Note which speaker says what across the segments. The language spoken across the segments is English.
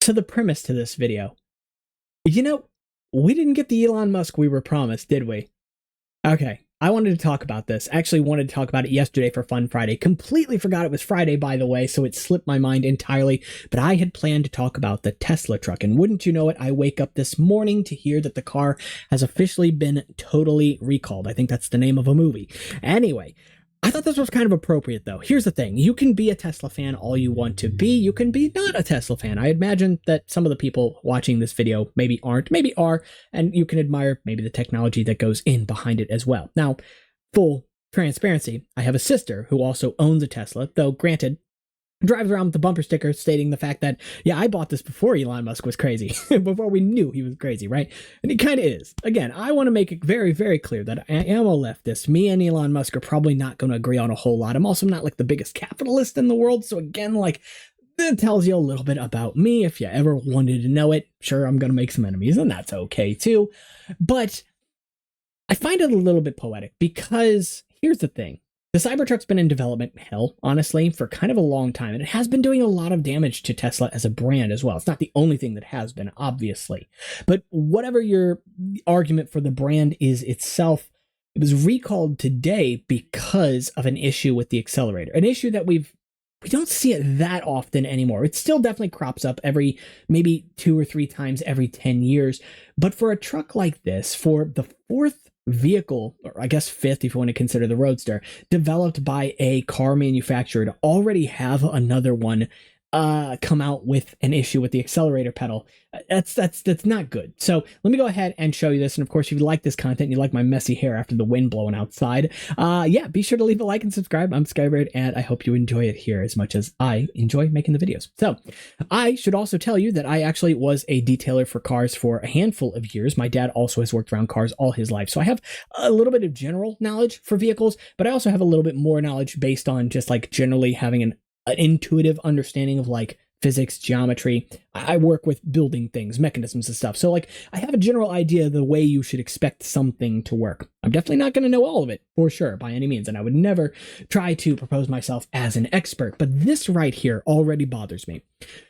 Speaker 1: So the premise to this video, you know, we didn't get the Elon Musk we were promised, did we? Okay, I wanted to talk about this. Actually wanted to talk about it yesterday for Fun Friday. Completely forgot it was Friday, by the way, so it slipped my mind entirely. But I had planned to talk about the Tesla truck. And wouldn't you know it, I wake up this morning to hear that the car has officially been totally recalled. I think that's the name of a movie. Anyway, I thought this was kind of appropriate, though. Here's the thing. You can be a Tesla fan all you want to be. You can be not a Tesla fan. I imagine that some of the people watching this video maybe aren't, maybe are, and you can admire maybe the technology that goes in behind it as well. Now, full transparency, I have a sister who also owns a Tesla, though granted, drives around with the bumper sticker stating the fact that, yeah, I bought this before Elon Musk was crazy, before we knew he was crazy, right? And he kind of is. Again, I want to make it very, very clear that I am a leftist. Me and Elon Musk are probably not going to agree on a whole lot. I'm also not like the biggest capitalist in the world. So again, like, that tells you a little bit about me. If you ever wanted to know it, sure, I'm going to make some enemies, and that's okay too. But I find it a little bit poetic because here's the thing. The Cybertruck's been in development, hell, honestly, for kind of a long time, and it has been doing a lot of damage to Tesla as a brand as well. It's not the only thing that has been, obviously. But whatever your argument for the brand is itself, it was recalled today because of an issue with the accelerator. An issue that we don't see it that often anymore. It still definitely crops up every maybe 2 or 3 times every 10 years. But for a truck like this, for the fourth vehicle, or I guess fifth if you want to consider the Roadster, developed by a car manufacturer to already have another one come out with an issue with the accelerator pedal, that's not good. So let me go ahead and show you this. And of course, if you like this content, you like my messy hair after the wind blowing outside, yeah, be sure to leave a like and subscribe. I'm Skybird, and I hope you enjoy it here as much as I enjoy making the videos. So I should also tell you that I actually was a detailer for cars for a handful of years. My dad also has worked around cars all his life. So I have a little bit of general knowledge for vehicles, but I also have a little bit more knowledge based on just like generally having an intuitive understanding of like physics, geometry. I work with building things, mechanisms and stuff. So like I have a general idea of the way you should expect something to work. I'm definitely not going to know all of it for sure by any means. And I would never try to propose myself as an expert, but this right here already bothers me.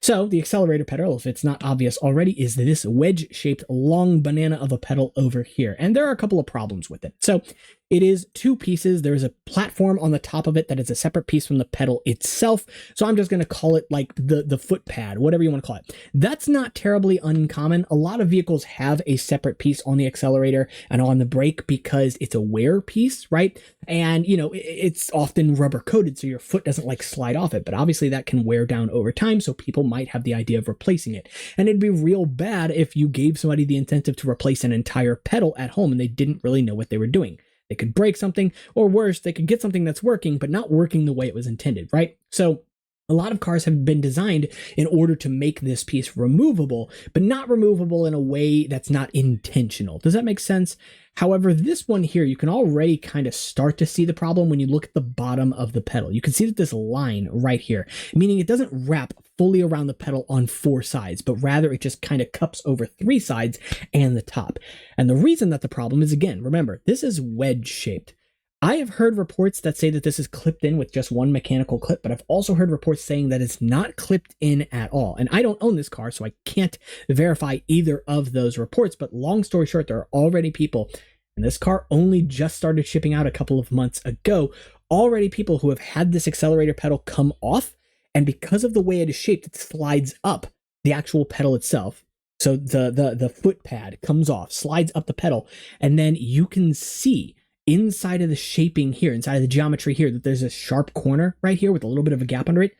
Speaker 1: So the accelerator pedal, if it's not obvious already, is this wedge-shaped long banana of a pedal over here. And there are a couple of problems with it. So it is 2 pieces. There's a platform on the top of it that is a separate piece from the pedal itself. So I'm just going to call it like the foot pad, whatever you want to call it. That's not terribly uncommon. A lot of vehicles have a separate piece on the accelerator and on the brake because it's a wear piece, right? And, you know, it's often rubber coated so your foot doesn't like slide off it. But obviously that can wear down over time. So people might have the idea of replacing it. And it'd be real bad if you gave somebody the incentive to replace an entire pedal at home and they didn't really know what they were doing. They could break something, or worse, they could get something that's working, but not working the way it was intended, right? So a lot of cars have been designed in order to make this piece removable, but not removable in a way that's not intentional. Does that make sense? However, this one here, you can already kind of start to see the problem when you look at the bottom of the pedal. You can see that this line right here, meaning it doesn't wrap fully around the pedal on 4 sides, but rather it just kind of cups over 3 sides and the top. And the reason that the problem is, again, remember, this is wedge shaped. I have heard reports that say that this is clipped in with just one mechanical clip, but I've also heard reports saying that it's not clipped in at all. And I don't own this car, so I can't verify either of those reports. But long story short, there are already people, and this car only just started shipping out a couple of months ago, already people who have had this accelerator pedal come off. And because of the way it is shaped, it slides up the actual pedal itself. So the foot pad comes off, slides up the pedal, and then you can see inside of the shaping here, inside of the geometry here, that there's a sharp corner right here with a little bit of a gap under it.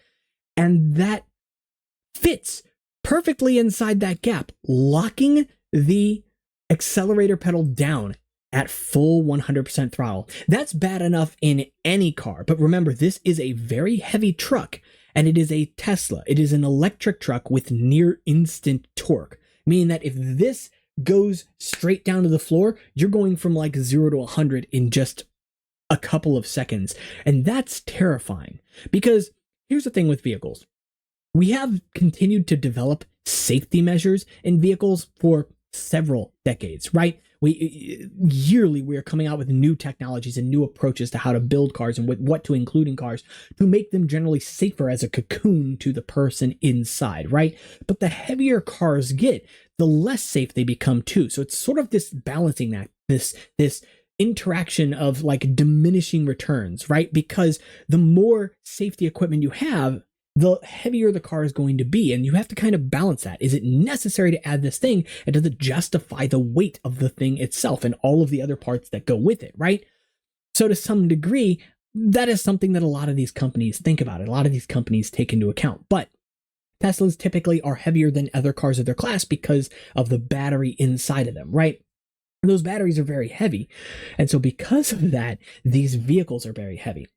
Speaker 1: And that fits perfectly inside that gap, locking the accelerator pedal down at full 100% throttle. That's bad enough in any car. But remember, this is a very heavy truck, and it is a Tesla. It is an electric truck with near instant torque, meaning that if this goes straight down to the floor, you're going from like 0 to 100 in just a couple of seconds. And that's terrifying, because here's the thing with vehicles. We have continued to develop safety measures in vehicles for several decades, right? Yearly we are coming out with new technologies and new approaches to how to build cars and what to include in cars to make them generally safer as a cocoon to the person inside, right? But the heavier cars get, the less safe they become too. So it's sort of this balancing act, this interaction of like diminishing returns, right? Because the more safety equipment you have, the heavier the car is going to be. And you have to kind of balance that. Is it necessary to add this thing? And does it justify the weight of the thing itself and all of the other parts that go with it, right? So to some degree, that is something that a lot of these companies think about. A lot of these companies take into account. But Teslas typically are heavier than other cars of their class because of the battery inside of them, right? And those batteries are very heavy. And so because of that, these vehicles are very heavy.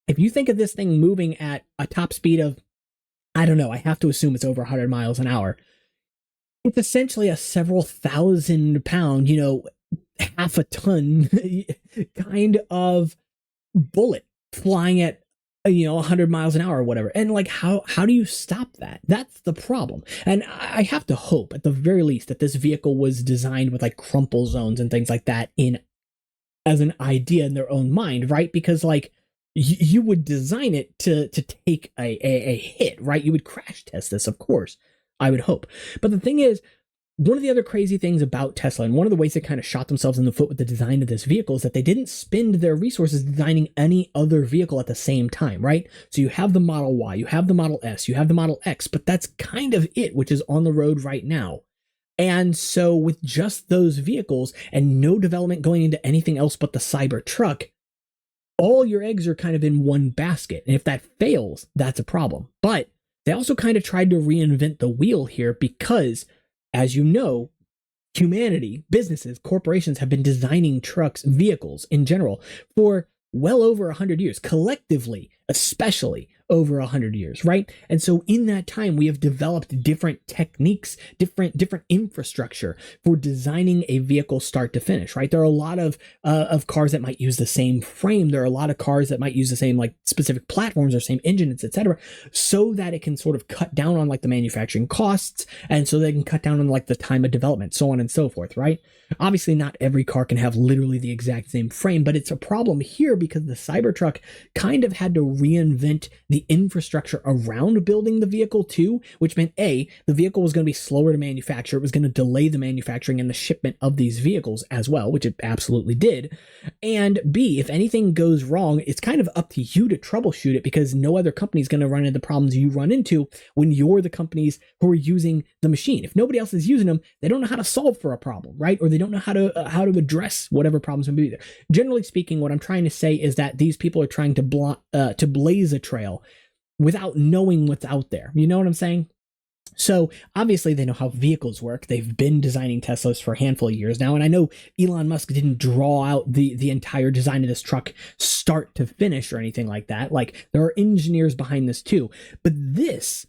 Speaker 1: If you think of this thing moving at a top speed of, I don't know, I have to assume it's over 100 miles an hour. It's essentially a several thousand pound, half a ton kind of bullet flying at 100 miles an hour or whatever. And like, how do you stop that? That's the problem. And I have to hope at the very least that this vehicle was designed with like crumple zones and things like that in as an idea in their own mind, right? Because like you would design it to take a hit, right? You would crash test this, of course, I would hope. But the thing is, one of the other crazy things about Tesla, and one of the ways they kind of shot themselves in the foot with the design of this vehicle, is that they didn't spend their resources designing any other vehicle at the same time, right? So you have the Model Y, you have the Model S, you have the Model X, but that's kind of it, which is on the road right now. And so with just those vehicles and no development going into anything else but the Cybertruck, all your eggs are kind of in one basket. And if that fails, that's a problem. But they also kind of tried to reinvent the wheel here because, as you know, humanity, businesses, corporations have been designing trucks, vehicles in general for well over 100 years, collectively, especially over 100 years, right? And so in that time, we have developed different techniques, different infrastructure for designing a vehicle start to finish, right? There are a lot of cars that might use the same frame. There are a lot of cars that might use the same like specific platforms or same engines, etc., so that it can sort of cut down on like the manufacturing costs, and so they can cut down on like the time of development, so on and so forth, right? Obviously, not every car can have literally the exact same frame, but it's a problem here because the Cybertruck kind of had to reinvent the infrastructure around building the vehicle too, which meant A, the vehicle was going to be slower to manufacture. It was going to delay the manufacturing and the shipment of these vehicles as well, which it absolutely did. And B, if anything goes wrong, it's kind of up to you to troubleshoot it because no other company is going to run into the problems you run into when you're the companies who are using the machine. If nobody else is using them, they don't know how to solve for a problem, right? Or they don't know how to address whatever problems may be there. Generally speaking, what I'm trying to say is that these people are trying to blaze a trail without knowing what's out there. You know what I'm saying? So obviously they know how vehicles work. They've been designing Teslas for a handful of years now. And I know Elon Musk didn't draw out the entire design of this truck start to finish or anything like that. Like there are engineers behind this too. But this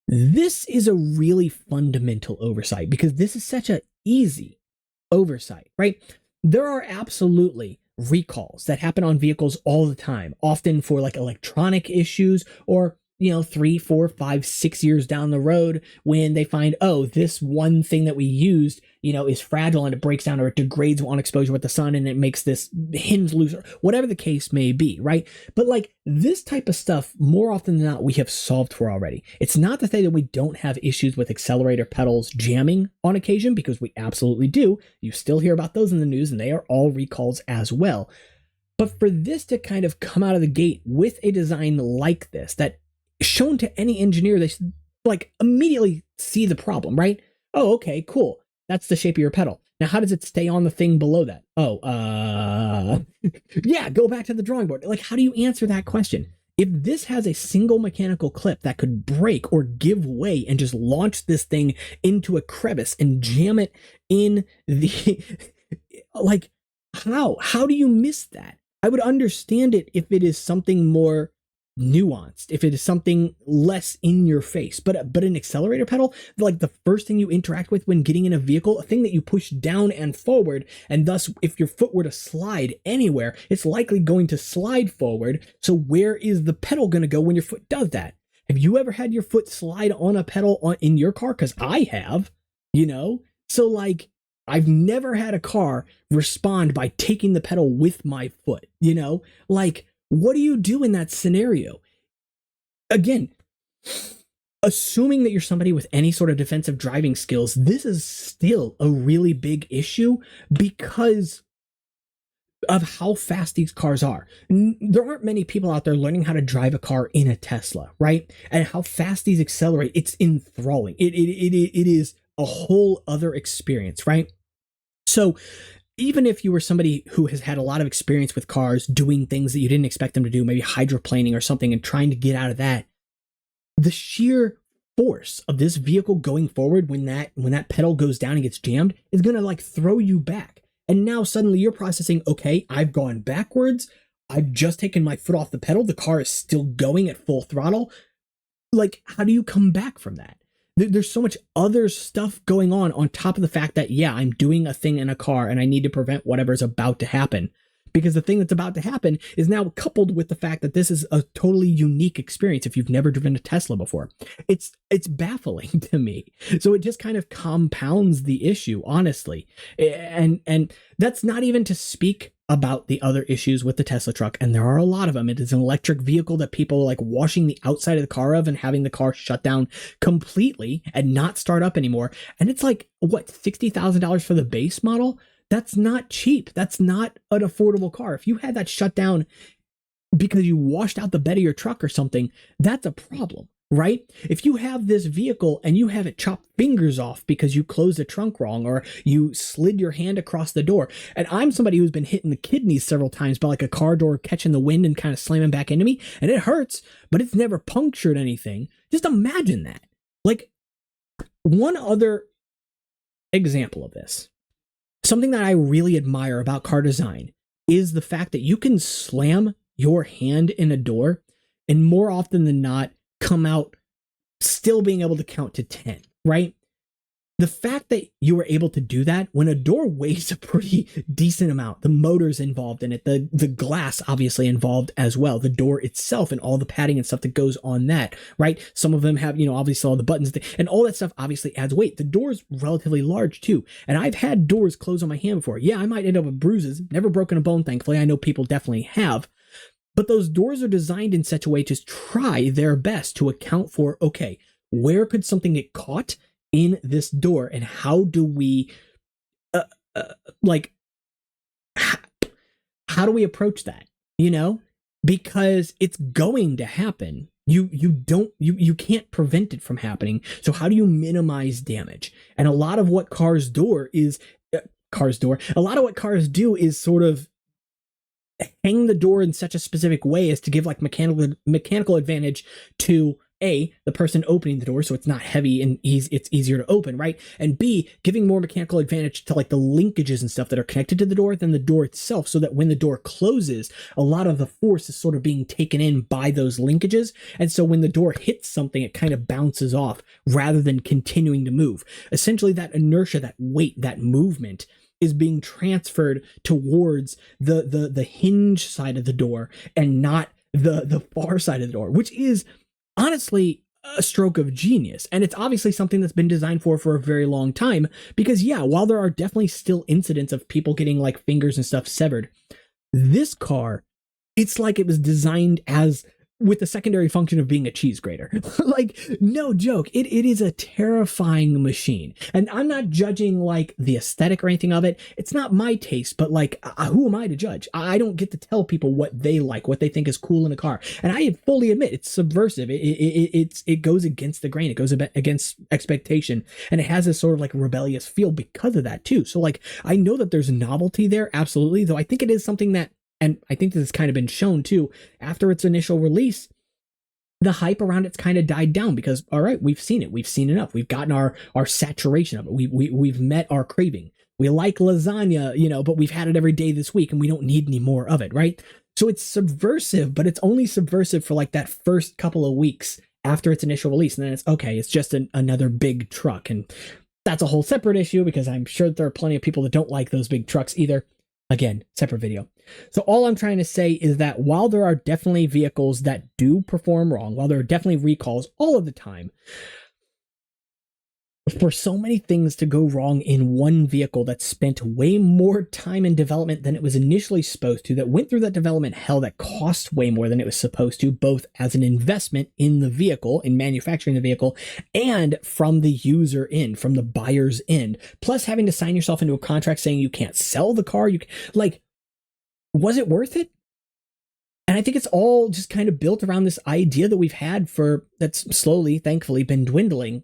Speaker 1: is a really fundamental oversight because this is such an easy oversight, right? There are absolutely recalls that happen on vehicles all the time, often for like electronic issues or 3, 4, 5, 6 years down the road when they find, oh, this one thing that we used, is fragile and it breaks down or it degrades on exposure with the sun and it makes this hinge loose or whatever the case may be, right? But like this type of stuff, more often than not, we have solved for already. It's not to say that we don't have issues with accelerator pedals jamming on occasion, because we absolutely do. You still hear about those in the news and they are all recalls as well. But for this to kind of come out of the gate with a design like this, that shown to any engineer, they should like immediately see the problem, right? Oh, okay, cool. That's the shape of your pedal. Now, how does it stay on the thing below that? Oh, yeah, go back to the drawing board. Like, how do you answer that question? If this has a single mechanical clip that could break or give way and just launch this thing into a crevice and jam it in the, like, how do you miss that? I would understand it if it is something more nuanced, if it is something less in your face, but an accelerator pedal, like the first thing you interact with when getting in a vehicle, a thing that you push down and forward, and thus if your foot were to slide anywhere, it's likely going to slide forward. So where is the pedal going to go when your foot does that? Have you ever had your foot slide on a pedal in your car? Because I have, so like I've never had a car respond by taking the pedal with my foot, Like, what do you do in that scenario? Again, assuming that you're somebody with any sort of defensive driving skills, this is still a really big issue because of how fast these cars are. There aren't many people out there learning how to drive a car in a Tesla, right? And how fast these accelerate, it's enthralling. It is a whole other experience, right? So even if you were somebody who has had a lot of experience with cars doing things that you didn't expect them to do, maybe hydroplaning or something, and trying to get out of that, the sheer force of this vehicle going forward when that pedal goes down and gets jammed is going to like throw you back. And now suddenly you're processing, okay, I've gone backwards. I've just taken my foot off the pedal. The car is still going at full throttle. Like, how do you come back from that? There's so much other stuff going on top of the fact that, yeah, I'm doing a thing in a car and I need to prevent whatever's about to happen. Because the thing that's about to happen is now coupled with the fact that this is a totally unique experience if you've never driven a Tesla before. It's baffling to me. So it just kind of compounds the issue, honestly. And that's not even to speak about the other issues with the Tesla truck, and there are a lot of them. It is an electric vehicle that people are like washing the outside of the car of and having the car shut down completely and not start up anymore. And it's like, what, $60,000 for the base model? That's not cheap. That's not an affordable car. If you had that shut down because you washed out the bed of your truck or something, that's a problem, right? If you have this vehicle and you have it chopped fingers off because you closed the trunk wrong or you slid your hand across the door, and I'm somebody who's been hitting the kidneys several times by like a car door catching the wind and kind of slamming back into me, and it hurts, but it's never punctured anything. Just imagine that. Like, one other example of this. Something that I really admire about car design is the fact that you can slam your hand in a door and more often than not come out still being able to count to 10, right? The fact that you were able to do that when a door weighs a pretty decent amount, the motors involved in it, the glass obviously involved as well, the door itself and all the padding and stuff that goes on that, right? Some of them have, obviously all the buttons and all that stuff obviously adds weight. The door's relatively large too. And I've had doors close on my hand before. Yeah, I might end up with bruises, never broken a bone, thankfully. I know people definitely have. But those doors are designed in such a way to try their best to account for, okay, where could something get caught in this door, and how do we how do we approach that, because it's going to happen. You can't prevent it from happening. So how do you minimize damage? And a lot of what cars do is sort of hang the door in such a specific way as to give like mechanical advantage to the person opening the door, so it's not heavy and it's easier to open, right? And B, giving more mechanical advantage to like the linkages and stuff that are connected to the door than the door itself, so that when the door closes, a lot of the force is sort of being taken in by those linkages. And so when the door hits something, it kind of bounces off rather than continuing to move. Essentially, that inertia, that weight, that movement is being transferred towards the hinge side of the door and not the far side of the door, which is honestly a stroke of genius. And it's obviously something that's been designed for a very long time, because yeah, while there are definitely still incidents of people getting like fingers and stuff severed, this car, it's like it was designed as with the secondary function of being a cheese grater. Like, no joke. It is a terrifying machine. And I'm not judging like the aesthetic or anything of it. It's not my taste, but like, who am I to judge? I don't get to tell people what they like, what they think is cool in a car. And I fully admit it's subversive. It goes against the grain. It goes against expectation. And it has this sort of like rebellious feel because of that too. So like, I know that there's novelty there. Absolutely. Though I think it is something that, and I think this has kind of been shown too, after its initial release, the hype around it's kind of died down because, all right, we've seen it. We've seen enough. We've gotten our saturation of it. We've met our craving. We like lasagna, but we've had it every day this week and we don't need any more of it, right? So it's subversive, but it's only subversive for like that first couple of weeks after its initial release. And then it's okay, it's just another big truck. And that's a whole separate issue because I'm sure that there are plenty of people that don't like those big trucks either. Again, separate video. So all I'm trying to say is that while there are definitely vehicles that do perform wrong, while there are definitely recalls all of the time, for so many things to go wrong in one vehicle that spent way more time in development than it was initially supposed to, that went through that development hell, that cost way more than it was supposed to, both as an investment in the vehicle, in manufacturing the vehicle, and from the user end, from the buyer's end, plus having to sign yourself into a contract saying you can't sell the car. Was it worth it? And I think it's all just kind of built around this idea that we've had that's slowly, thankfully, been dwindling,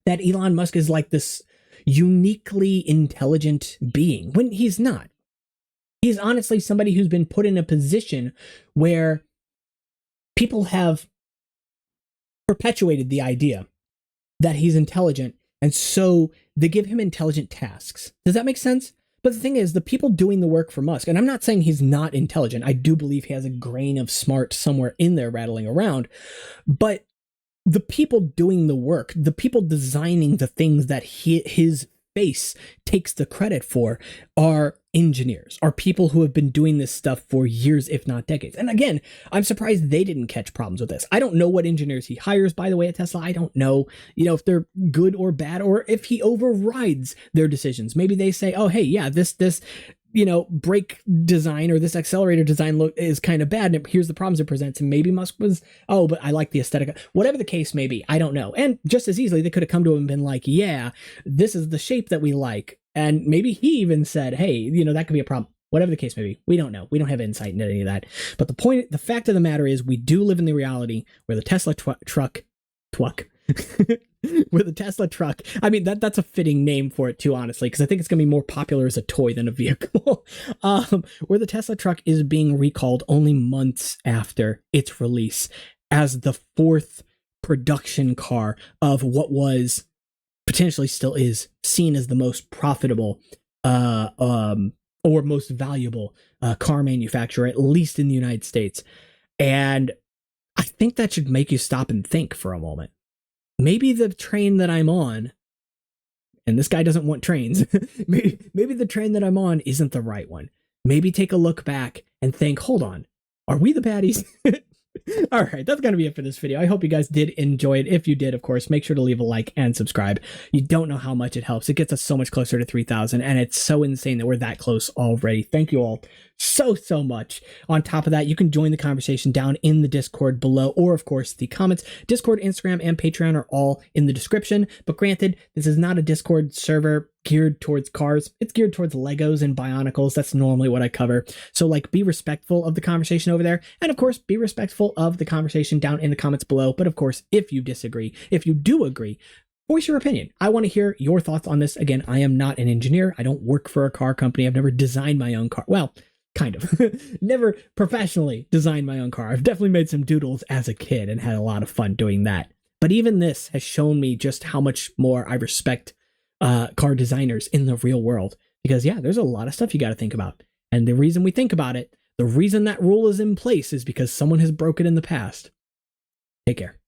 Speaker 1: that Elon Musk is like this uniquely intelligent being, when he's not. He's honestly somebody who's been put in a position where people have perpetuated the idea that he's intelligent, and so they give him intelligent tasks. Does that make sense? But the thing is, the people doing the work for Musk, and I'm not saying he's not intelligent, I do believe he has a grain of smart somewhere in there rattling around, but the people doing the work, the people designing the things that his face takes the credit for, are engineers, are people who have been doing this stuff for years, if not decades. And again, I'm surprised they didn't catch problems with this. I don't know what engineers he hires, by the way, at Tesla. I don't know, if they're good or bad, or if he overrides their decisions. Maybe they say, oh, hey, yeah, this brake design or this accelerator design is kind of bad, and here's the problems it presents. And maybe Musk was, oh, but I like the aesthetic. Whatever the case may be, I don't know. And just as easily, they could have come to him and been like, yeah, this is the shape that we like. And maybe he even said, hey, that could be a problem. Whatever the case may be, we don't know. We don't have insight into any of that. But the fact of the matter is, we do live in the reality where the Tesla truck, where the Tesla truck, I mean, that's a fitting name for it too, honestly, because I think it's going to be more popular as a toy than a vehicle, where the Tesla truck is being recalled only months after its release as the fourth production car of what was, potentially still is, seen as the most profitable or most valuable car manufacturer, at least in the United States. And I think that should make you stop and think for a moment. Maybe the train that I'm on, and this guy doesn't want trains, maybe the train that I'm on isn't the right one. Maybe take a look back and think, hold on, are we the baddies? All right, that's going to be it for this video. I hope you guys did enjoy it. If you did, of course, make sure to leave a like and subscribe. You don't know how much it helps. It gets us so much closer to 3,000, and it's so insane that we're that close already. Thank you all so much. On top of that, you can join the conversation down in the Discord below, or of course the comments. Discord, Instagram, and Patreon are all in the description. But granted, this is not a Discord server geared towards cars. It's geared towards Legos and Bionicles. That's normally what I cover. So be respectful of the conversation over there. And of course, be respectful of the conversation down in the comments below. But of course, if you disagree, if you do agree, voice your opinion. I want to hear your thoughts on this. Again, I am not an engineer. I don't work for a car company. I've never designed my own car. Well, kind of. Never professionally designed my own car. I've definitely made some doodles as a kid and had a lot of fun doing that. But even this has shown me just how much more I respect car designers in the real world. Because yeah, there's a lot of stuff you got to think about. And the reason we think about it, the reason that rule is in place, is because someone has broke it in the past. Take care.